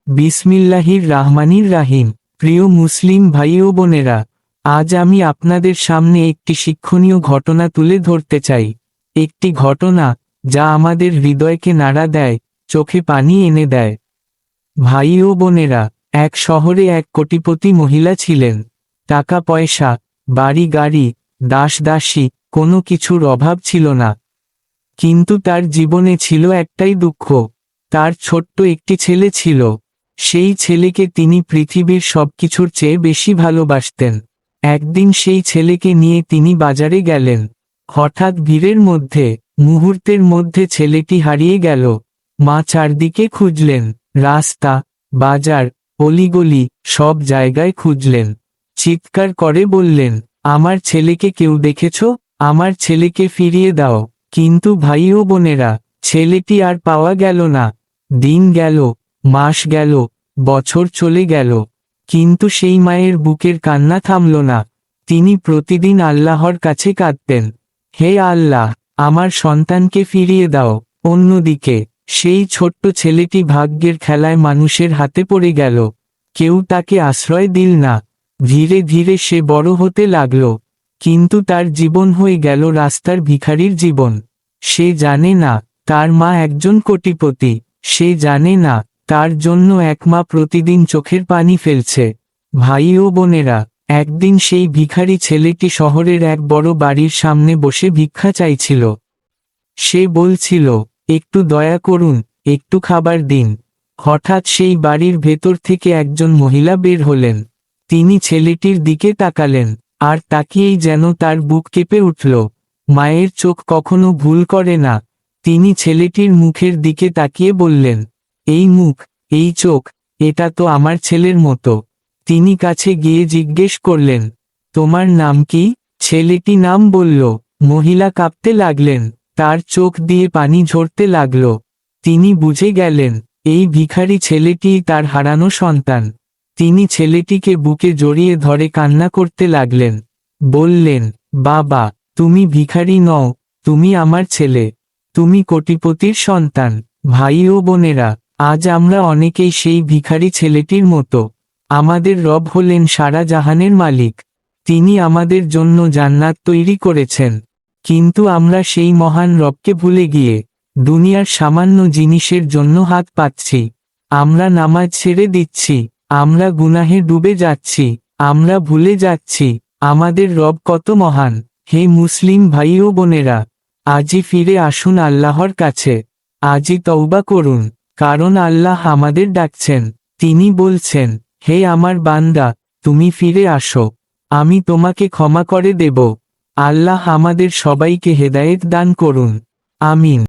বিসমিল্লাহির রাহমানির রাহিম। প্রিয় মুসলিম ভাই ও বোনেরা, আজ আমি আপনাদের সামনে একটি শিক্ষণীয় ঘটনা তুলে ধরতে চাই। একটি ঘটনা যা আমাদের হৃদয়কে নাড়া দেয়, চোখে পানি এনে দেয়। ভাই ও বোনেরা, এক শহরে এক কোটিপতি মহিলা ছিলেন। টাকা পয়সা, বাড়ি গাড়ি, দাস দাসী, কোনো কিছুর অভাব ছিল না। কিন্তু তার জীবনে ছিল একটাই দুঃখ। তার ছোট্ট একটি ছেলে ছিল। সেই ছেলেকে তিনি পৃথিবীর সবকিছুর চেয়ে বেশি ভালোবাসতেন। একদিন সেই ছেলেকে নিয়ে তিনি বাজারে গেলেন। হঠাৎ ভিড়ের মধ্যে, মুহূর্তের মধ্যে ছেলেটি হারিয়ে গেল। মা চারদিকে খুঁজলেন, রাস্তা, বাজার, অলিগলি, সব জায়গায় খুঁজলেন। চিৎকার করে বললেন, আমার ছেলেকে কেউ দেখেছ? আমার ছেলেকে ফিরিয়ে দাও। কিন্তু ভাই ও বোনেরা, ছেলেটি আর পাওয়া গেল না। দিন গেল, মাস গেল, বছর চলে গেল, কিন্তু সেই মায়ের বুকের কান্না থামল না। তিনি প্রতিদিন আল্লাহর কাছে কাঁদতেন, হে আল্লাহ, আমার সন্তানকে ফিরিয়ে দাও। অন্যদিকে সেই ছোট্ট ছেলেটি ভাগ্যের খেলায় মানুষের হাতে পড়ে গেল। কেউ তাকে আশ্রয় দিল না। ধীরে ধীরে সে বড় হতে লাগল, কিন্তু তার জীবন হয়ে গেল রাস্তার ভিখারির জীবন। সে জানে না তার মা একজন কোটিপতি। সে জানে না তার জন্য এক মা প্রতিদিন চোখের পানি ফেলছে। ভাই ও বোনেরা, একদিন সেই ভিখারি ছেলেটি শহরের এক বড় বাড়ির সামনে বসে ভিক্ষা চাইছিল। সে বলছিল, একটু দয়া করুন, একটু খাবার দিন। হঠাৎ সেই বাড়ির ভেতর থেকে একজন মহিলা বের হলেন। তিনি ছেলেটির দিকে তাকালেন, আর তাকিয়েই যেন তার বুক কেঁপে উঠল। মায়ের চোখ কখনো ভুল করে না। তিনি ছেলেটির মুখের দিকে তাকিয়ে বললেন, এই মুখ, এই চোখ, এটা তো আমার ছেলের মতো। তিনি কাছে গিয়ে জিজ্ঞেস করলেন, তোমার নাম কি? ছেলেটি নাম বলল। মহিলা কাঁপতে লাগলেন, তার চোখ দিয়ে পানি ঝরতে লাগল। তিনি বুঝে গেলেন, এই ভিখারি ছেলেটিই তার হারানো সন্তান। তিনি ছেলেটিকে বুকে জড়িয়ে ধরে কান্না করতে লাগলেন। বললেন, বাবা, তুমি ভিখারি নও, তুমি আমার ছেলে। তুমি কোটিপতির সন্তান। ভাই ও বোনেরা, আজ আমরা অনেকেই সেই ভিখারি ছেলেটির মতো। আমাদের রব হলেন সারা জাহানের মালিক। তিনি আমাদের জন্য জান্নাত তৈরি করেছেন। কিন্তু আমরা সেই মহান রবকে ভুলে গিয়ে দুনিয়ার সামান্য জিনিসের জন্য হাত পাচ্ছি। আমরা নামাজ ছেড়ে দিচ্ছি, আমরা গুনাহে ডুবে যাচ্ছি, আমরা ভুলে যাচ্ছি আমাদের রব কত মহান। হে মুসলিম ভাই ও বোনেরা, আজই ফিরে আসুন আল্লাহর কাছে। আজই তওবা করুন, কারণ আল্লাহ আমাদের ডাকছেন। তিনি বলছেন, হে আমার বান্দা, তুমি ফিরে আসো, আমি তোমাকে ক্ষমা করে দেব। আল্লাহ আমাদের সবাইকে হেদায়েত দান করুন। আমিন।